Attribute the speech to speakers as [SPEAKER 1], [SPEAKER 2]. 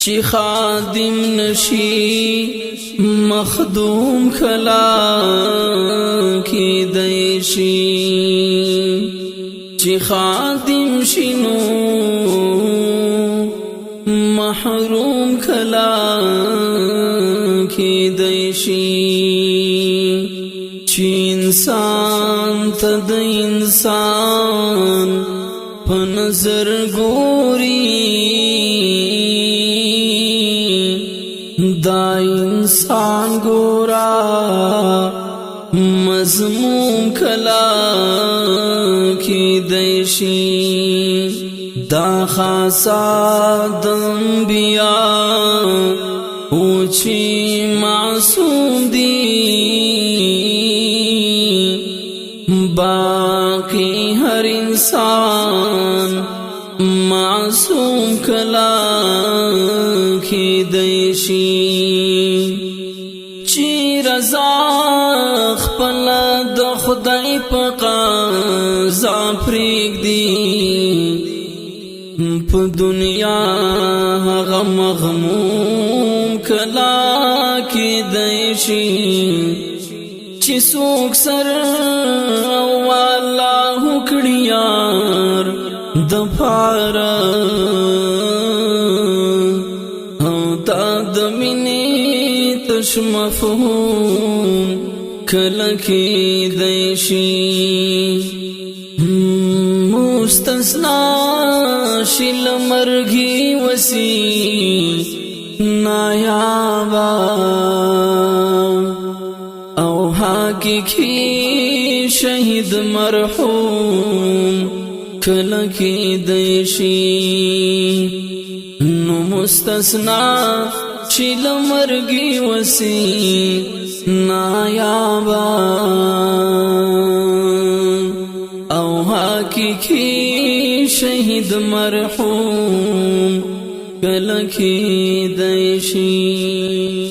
[SPEAKER 1] چی خادم نشی مخدوم کلا کی دیشی چی خادم شنو محروم کلا کی دیشی چی انسان تد انسان پنظر گوری دا انسان گورا مضموم کلا کی دیشی دا خاصا دنبیاء اوچی معصوم دی باقی ہر انسان معصوم کلا کی دیشی چی رضا خپل د خدای په قضا پریک دی په دنیا هغه مغموم کلا کی دیشی چی سوک سر او الله کړیار د پارا او تا د مینې تش مفهوم کله کې دیشي مستثنا شل مرګي وسی نایابا او حقیقی شهید مرحوم کله کې دیشي نو مستثنا شل مرګي وسی نایابا او حقیقی شهید مرحوم کله کې دیشي